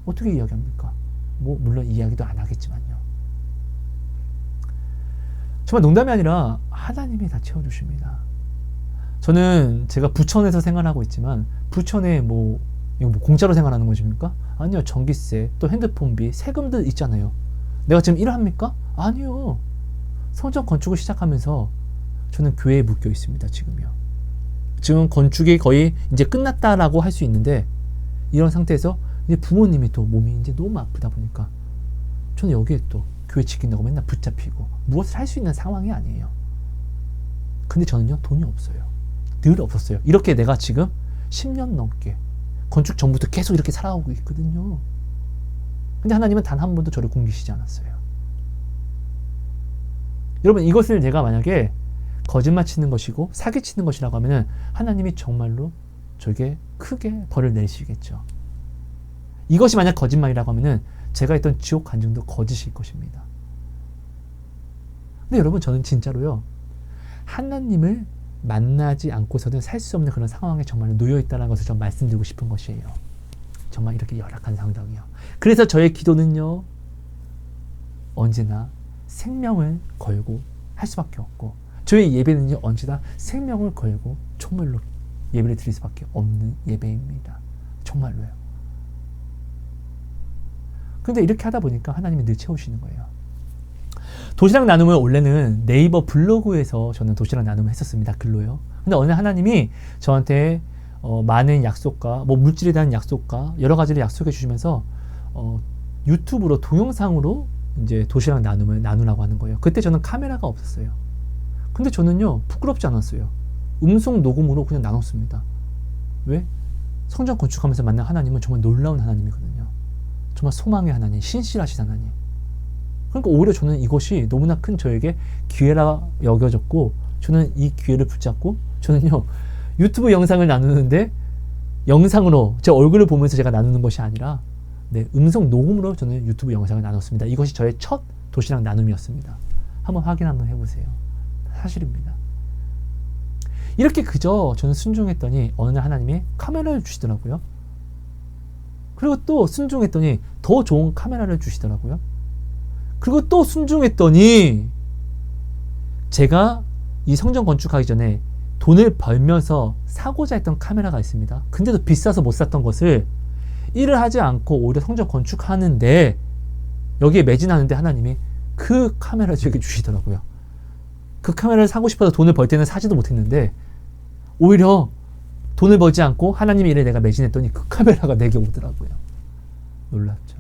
어떻게 이야기합니까? 뭐 물론 이야기도 안 하겠지만요. 정말 농담이 아니라 하나님이 다 채워주십니다. 저는 제가 부천에서 생활하고 있지만, 부천에 이거 뭐 공짜로 생활하는 것입니까? 아니요. 전기세, 또 핸드폰비, 세금들 있잖아요. 내가 지금 일합니까? 아니요. 성전 건축을 시작하면서 저는 교회에 묶여 있습니다. 지금요. 지금 건축이 거의 이제 끝났다라고 할 수 있는데, 이런 상태에서 이제 부모님이 또 몸이 이제 너무 아프다 보니까 저는 여기에 또 교회 지킨다고 맨날 붙잡히고 무엇을 할 수 있는 상황이 아니에요. 근데 저는요, 돈이 없어요. 늘 없었어요. 이렇게 내가 지금 10년 넘게 건축 전부터 계속 이렇게 살아오고 있거든요. 근데 하나님은 단 한 번도 저를 굶기시지 않았어요. 여러분, 이것을 내가 만약에 거짓말 치는 것이고 사기 치는 것이라고 하면은 하나님이 정말로 저에게 크게 벌을 내리시겠죠. 이것이 만약 거짓말이라고 하면은 제가 했던 지옥 간증도 거짓일 것입니다. 근데 여러분, 저는 진짜로요, 하나님을 만나지 않고서는 살 수 없는 그런 상황에 정말 놓여 있다는 것을 좀 말씀드리고 싶은 것이에요. 정말 이렇게 열악한 상황이요. 그래서 저의 기도는요, 언제나 생명을 걸고 할 수밖에 없고, 저의 예배는요, 언제나 생명을 걸고 정말로 예배를 드릴 수밖에 없는 예배입니다. 정말로요. 근데 이렇게 하다 보니까 하나님이 늘 채우시는 거예요. 도시락 나눔을 원래는 네이버 블로그에서 저는 도시락 나눔을 했었습니다. 글로요. 근데 어느 하나님이 저한테 많은 약속과 물질에 대한 약속과 여러 가지를 약속해 주시면서 유튜브로 동영상으로 이제 도시락 나눔을 나누라고 하는 거예요. 그때 저는 카메라가 없었어요. 근데 저는요, 부끄럽지 않았어요. 음성 녹음으로 그냥 나눴습니다. 왜? 성전 건축하면서 만난 하나님은 정말 놀라운 하나님이거든요. 정말 소망의 하나님, 신실하신 하나님. 그러니까 오히려 저는 이것이 너무나 큰 저에게 기회라 여겨졌고, 저는 이 기회를 붙잡고, 저는요, 유튜브 영상을 나누는데 영상으로 제 얼굴을 보면서 제가 나누는 것이 아니라 음성 녹음으로 저는 유튜브 영상을 나눴습니다. 이것이 저의 첫 도시락 나눔이었습니다. 한번 확인 한번 해보세요. 사실입니다. 이렇게 그저 저는 순종했더니 어느 날 하나님이 카메라를 주시더라고요. 그리고 또 순종했더니 더 좋은 카메라를 주시더라고요. 그리고 또 순종했더니 제가 이 성전 건축하기 전에 돈을 벌면서 사고자 했던 카메라가 있습니다. 근데도 비싸서 못 샀던 것을 일을 하지 않고 오히려 성전 건축하는데 여기에 매진하는데 하나님이 그 카메라를 저에게 주시더라고요. 그 카메라를 사고 싶어서 돈을 벌 때는 사지도 못했는데 오히려 돈을 벌지 않고 하나님의 일에 내가 매진했더니 그 카메라가 내게 오더라고요. 놀랍죠.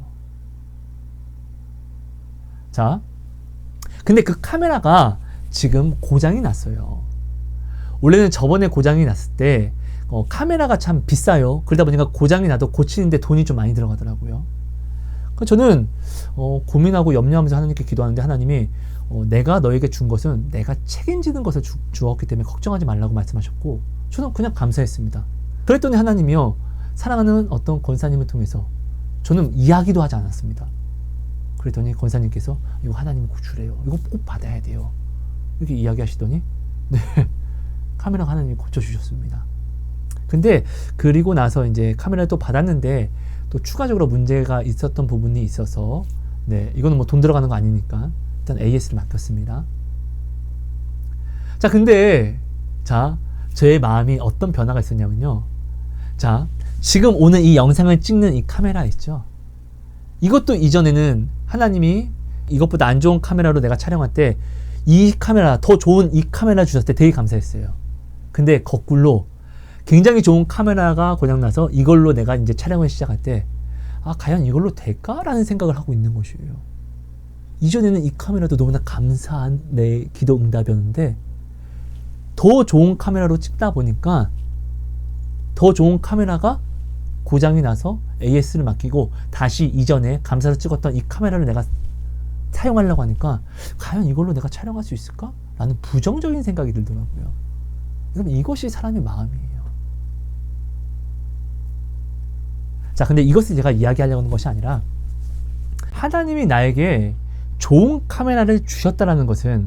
자, 근데 그 카메라가 지금 고장이 났어요. 원래는 저번에 고장이 났을 때 카메라가 참 비싸요. 그러다 보니까 고장이 나도 고치는데 돈이 좀 많이 들어가더라고요. 저는 고민하고 염려하면서 하나님께 기도하는데 하나님이 내가 너에게 준 것은 내가 책임지는 것을 주었기 때문에 걱정하지 말라고 말씀하셨고, 저는 그냥 감사했습니다. 그랬더니 하나님이요, 사랑하는 어떤 권사님을 통해서 저는 이야기도 하지 않았습니다. 그랬더니 권사님께서 이거 하나님이 꼭 주래요. 이거 꼭 받아야 돼요. 이렇게 이야기하시더니 카메라가 하나님이 고쳐주셨습니다. 근데 그리고 나서 이제 카메라를 또 받았는데 또 추가적으로 문제가 있었던 부분이 있어서 이거는 뭐 돈 들어가는 거 아니니까 일단 AS를 맡겼습니다. 자, 근데 저의 마음이 어떤 변화가 있었냐면요. 자, 지금 오늘 이 영상을 찍는 이 카메라 있죠. 이것도 이전에는 하나님이 이것보다 안 좋은 카메라로 내가 촬영할 때 이 카메라, 더 좋은 이 카메라 주셨을 때 되게 감사했어요. 근데 거꾸로 굉장히 좋은 카메라가 고장나서 이걸로 내가 이제 촬영을 시작할 때 과연 이걸로 될까라는 생각을 하고 있는 것이에요. 이전에는 이 카메라도 너무나 감사한 내 기도 응답이었는데 더 좋은 카메라로 찍다 보니까 더 좋은 카메라가 고장이 나서 AS를 맡기고 다시 이전에 감사를 찍었던 이 카메라를 내가 사용하려고 하니까 과연 이걸로 내가 촬영할 수 있을까? 라는 부정적인 생각이 들더라고요. 그럼 이것이 사람의 마음이에요. 자, 근데 이것을 제가 이야기하려고 하는 것이 아니라 하나님이 나에게 좋은 카메라를 주셨다는 것은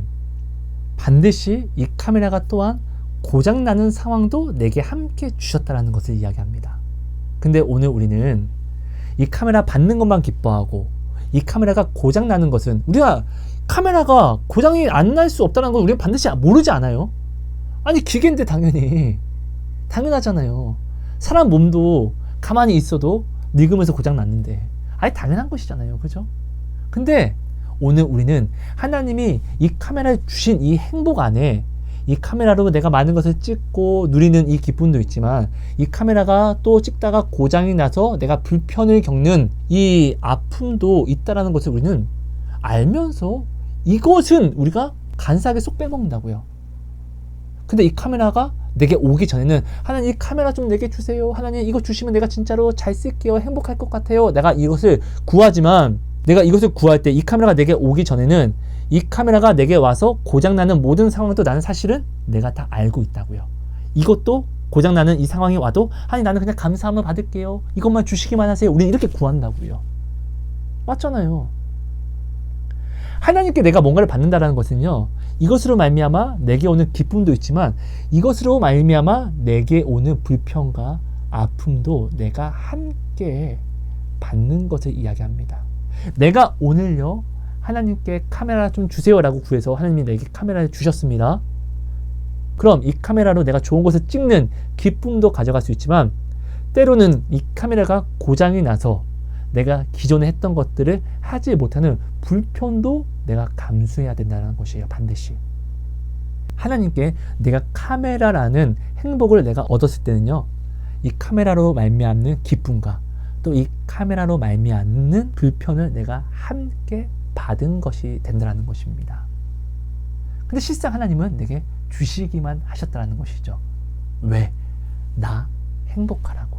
반드시 이 카메라가 또한 고장나는 상황도 내게 함께 주셨다는 것을 이야기합니다. 근데 오늘 우리는 이 카메라 받는 것만 기뻐하고 이 카메라가 고장나는 것은, 우리가 카메라가 고장이 안 날 수 없다는 걸 우리는 반드시 모르지 않아요? 아니 기계인데 당연하잖아요. 사람 몸도 가만히 있어도 늙으면서 고장났는데 아예 당연한 것이잖아요. 그죠? 근데 오늘 우리는 하나님이 이 카메라를 주신 이 행복 안에, 이 카메라로 내가 많은 것을 찍고 누리는 이 기쁨도 있지만 이 카메라가 또 찍다가 고장이 나서 내가 불편을 겪는 이 아픔도 있다는 것을 우리는 알면서 이것은 우리가 간사하게 쏙 빼먹는다고요. 근데 이 카메라가 내게 오기 전에는 하나님 이 카메라 좀 내게 주세요. 하나님 이거 주시면 내가 진짜로 잘 쓸게요. 행복할 것 같아요. 내가 이것을 구하지만, 내가 이것을 구할 때 이 카메라가 내게 오기 전에는 이 카메라가 내게 와서 고장나는 모든 상황도 나는 사실은 내가 다 알고 있다고요. 이것도 고장나는 이 상황이 와도 하나님 나는 그냥 감사함을 받을게요. 이것만 주시기만 하세요. 우리는 이렇게 구한다고요. 맞잖아요. 하나님께 내가 뭔가를 받는다는 것은요, 이것으로 말미암아 내게 오는 기쁨도 있지만 이것으로 말미암아 내게 오는 불편과 아픔도 내가 함께 받는 것을 이야기합니다. 내가 오늘요 하나님께 카메라 좀 주세요 라고 구해서 하나님이 내게 카메라를 주셨습니다. 그럼 이 카메라로 내가 좋은 것을 찍는 기쁨도 가져갈 수 있지만 때로는 이 카메라가 고장이 나서 내가 기존에 했던 것들을 하지 못하는 불편도 내가 감수해야 된다는 것이에요. 반드시. 하나님께 내가 카메라라는 행복을 내가 얻었을 때는요, 이 카메라로 말미암는 기쁨과 또 이 카메라로 말미암는 불편을 내가 함께 받은 것이 된다는 것입니다. 근데 실상 하나님은 내게 주시기만 하셨다는 것이죠. 왜? 나 행복하라고.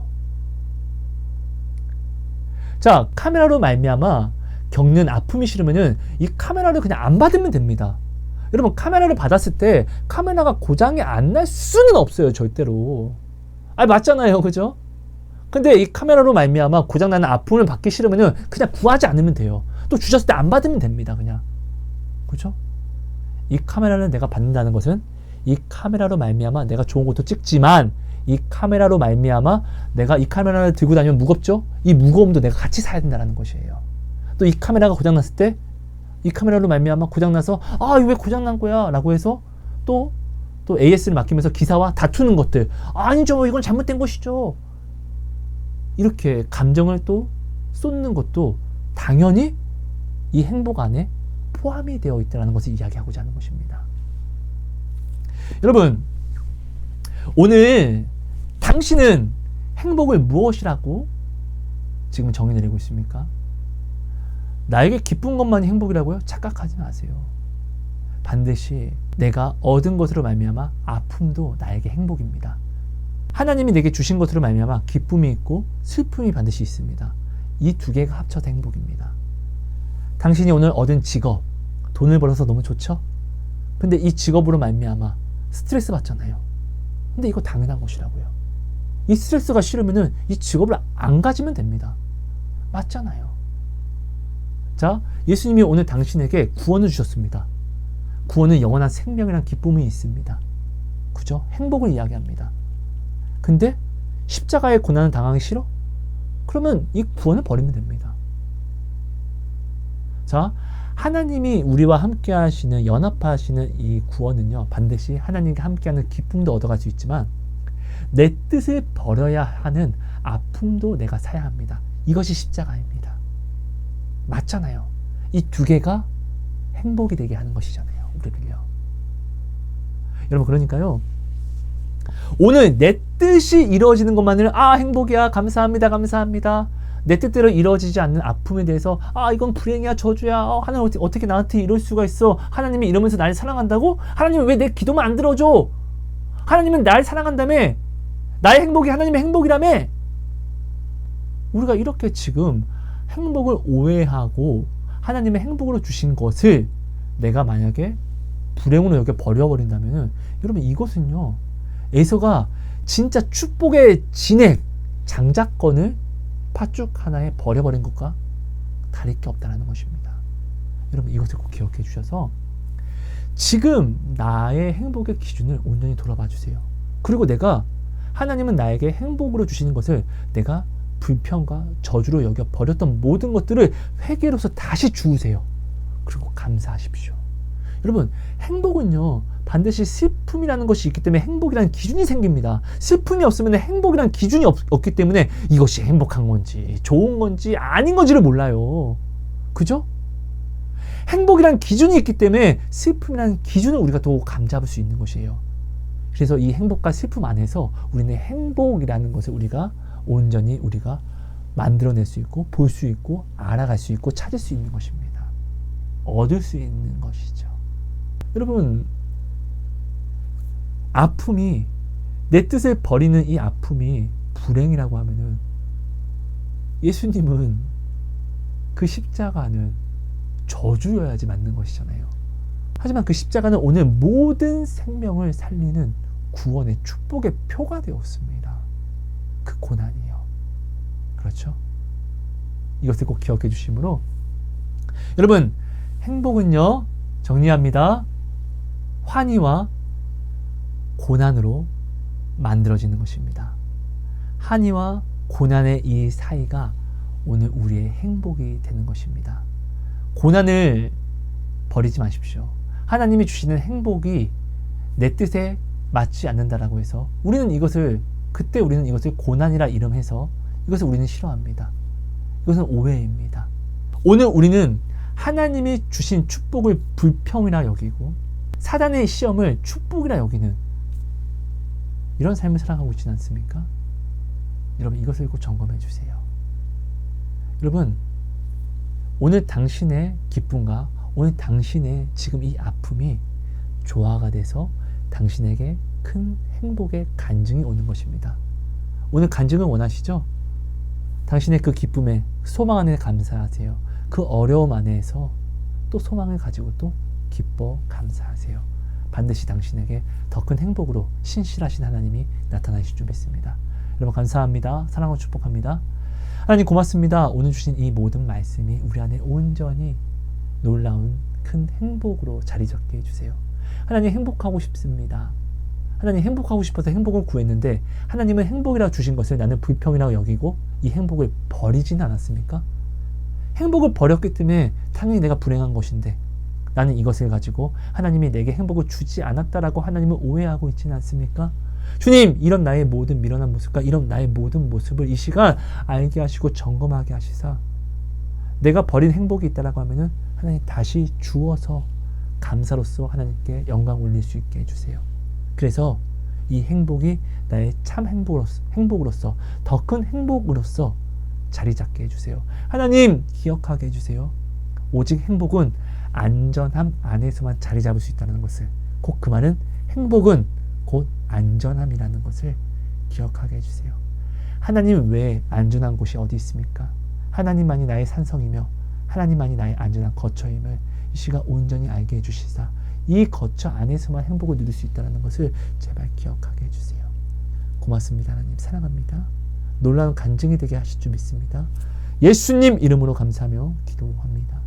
자, 카메라로 말미암아 겪는 아픔이 싫으면은 이 카메라를 그냥 안 받으면 됩니다. 여러분, 카메라를 받았을 때 카메라가 고장이 안 날 수는 없어요, 절대로. 맞잖아요, 그죠? 근데 이 카메라로 말미암아 고장나는 아픔을 받기 싫으면은 그냥 구하지 않으면 돼요. 또 주셨을 때 안 받으면 됩니다, 그냥. 그죠? 이 카메라를 내가 받는다는 것은 이 카메라로 말미암아 내가 좋은 것도 찍지만 이 카메라로 말미암아 내가 이 카메라를 들고 다니면 무겁죠? 이 무거움도 내가 같이 사야 된다는 것이에요. 또 이 카메라가 고장났을 때 이 카메라로 말미암아 고장나서 이거 왜 고장난 거야? 라고 해서 또 AS를 맡기면서 기사와 다투는 것들, 아니죠, 이건 잘못된 것이죠. 이렇게 감정을 또 쏟는 것도 당연히 이 행복 안에 포함이 되어 있다는 것을 이야기하고자 하는 것입니다. 여러분, 오늘 당신은 행복을 무엇이라고 지금 정의 내리고 있습니까? 나에게 기쁜 것만이 행복이라고요? 착각하지 마세요. 반드시 내가 얻은 것으로 말미암아 아픔도 나에게 행복입니다. 하나님이 내게 주신 것으로 말미암아 기쁨이 있고 슬픔이 반드시 있습니다. 이 두 개가 합쳐서 행복입니다. 당신이 오늘 얻은 직업, 돈을 벌어서 너무 좋죠? 근데 이 직업으로 말미암아 스트레스 받잖아요. 근데 이거 당연한 것이라고요. 이 스트레스가 싫으면은 이 직업을 안 가지면 됩니다. 맞잖아요. 자, 예수님이 오늘 당신에게 구원을 주셨습니다. 구원은 영원한 생명이란 기쁨이 있습니다. 그죠? 행복을 이야기합니다. 근데 십자가의 고난을 당하기 싫어? 그러면 이 구원을 버리면 됩니다. 자, 하나님이 우리와 함께 하시는, 연합하시는 이 구원은요, 반드시 하나님과 함께하는 기쁨도 얻어갈 수 있지만 내 뜻을 버려야 하는 아픔도 내가 사야 합니다. 이것이 십자가입니다. 맞잖아요. 이 두 개가 행복이 되게 하는 것이잖아요, 우리를요. 여러분, 그러니까요, 오늘 내 뜻이 이루어지는 것만으로는 행복이야, 감사합니다, 감사합니다. 내 뜻대로 이루어지지 않는 아픔에 대해서 이건 불행이야, 저주야, 하나님 어떻게 나한테 이럴 수가 있어, 하나님이 이러면서 나를 사랑한다고? 하나님은 왜 내 기도만 안 들어줘? 하나님은 날 사랑한다며? 나의 행복이 하나님의 행복이라며? 우리가 이렇게 지금 행복을 오해하고 하나님의 행복으로 주신 것을 내가 만약에 불행으로 여겨 버려버린다면 여러분 이것은요 에서가 진짜 축복의 진액 장자권을 팥죽 하나에 버려버린 것과 다를 게 없다는 것입니다. 여러분 이것을 꼭 기억해 주셔서 지금 나의 행복의 기준을 온전히 돌아봐 주세요. 그리고 내가 하나님은 나에게 행복으로 주시는 것을 내가 불평과 저주로 여겨 버렸던 모든 것들을 회개로서 다시 주우세요. 그리고 감사하십시오. 여러분 행복은요 반드시 슬픔이라는 것이 있기 때문에 행복이라는 기준이 생깁니다. 슬픔이 없으면 행복이라는 기준이 없기 때문에 이것이 행복한 건지 좋은 건지 아닌 건지를 몰라요. 그죠? 행복이라는 기준이 있기 때문에 슬픔이라는 기준을 우리가 또 감잡을 수 있는 것이에요. 그래서 이 행복과 슬픔 안에서 우리는 행복이라는 것을 우리가 온전히 우리가 만들어낼 수 있고 볼 수 있고 알아갈 수 있고 찾을 수 있는 것입니다. 얻을 수 있는 것이죠. 여러분 아픔이 내 뜻을 버리는 이 아픔이 불행이라고 하면은 예수님은 그 십자가는 저주여야지 맞는 것이잖아요. 하지만 그 십자가는 오늘 모든 생명을 살리는 구원의 축복의 표가 되었습니다. 그 고난이요. 그렇죠? 이것을 꼭 기억해 주시므로 여러분 행복은요 정리합니다. 환희와 고난으로 만들어지는 것입니다. 환희와 고난의 이 사이가 오늘 우리의 행복이 되는 것입니다. 고난을 버리지 마십시오. 하나님이 주시는 행복이 내 뜻에 맞지 않는다라고 해서 우리는 이것을 고난이라 이름해서 이것을 우리는 싫어합니다. 이것은 오해입니다. 오늘 우리는 하나님이 주신 축복을 불평이라 여기고 사단의 시험을 축복이라 여기는 이런 삶을 살아가고 있지는 않습니까? 여러분 이것을 꼭 점검해 주세요. 여러분 오늘 당신의 기쁨과 오늘 당신의 지금 이 아픔이 조화가 돼서 당신에게 큰 행복의 간증이 오는 것입니다. 오늘 간증을 원하시죠? 당신의 그 기쁨에 소망 안에 감사하세요. 그 어려움 안에서 또 소망을 가지고 또 기뻐 감사하세요. 반드시 당신에게 더 큰 행복으로 신실하신 하나님이 나타나실 줄 믿습니다. 여러분 감사합니다. 사랑하고 축복합니다. 하나님 고맙습니다. 오늘 주신 이 모든 말씀이 우리 안에 온전히 놀라운 큰 행복으로 자리 잡게 해주세요. 하나님 행복하고 싶습니다. 하나님 행복하고 싶어서 행복을 구했는데 하나님은 행복이라고 주신 것을 나는 불평이라고 여기고 이 행복을 버리진 않았습니까? 행복을 버렸기 때문에 당연히 내가 불행한 것인데 나는 이것을 가지고 하나님이 내게 행복을 주지 않았다라고 하나님을 오해하고 있지는 않습니까? 주님 이런 나의 모든 미련한 모습과 이런 나의 모든 모습을 이 시간 알게 하시고 점검하게 하시사 내가 버린 행복이 있다라고 하면은 하나님 다시 주어서 감사로서 하나님께 영광 올릴 수 있게 해주세요. 그래서 이 행복이 나의 참 행복으로서 더 큰 행복으로서 자리 잡게 해주세요. 하나님 기억하게 해주세요. 오직 행복은 안전함 안에서만 자리 잡을 수 있다는 것을 곧 그 말은 행복은 곧 안전함이라는 것을 기억하게 해주세요. 하나님 외에 안전한 곳이 어디 있습니까? 하나님만이 나의 산성이며 하나님만이 나의 안전한 거처임을 이 시간 온전히 알게 해주시사 이 거처 안에서만 행복을 누릴 수 있다는 것을 제발 기억하게 해주세요. 고맙습니다. 하나님 사랑합니다. 놀라운 간증이 되게 하실 줄 믿습니다. 예수님 이름으로 감사하며 기도합니다.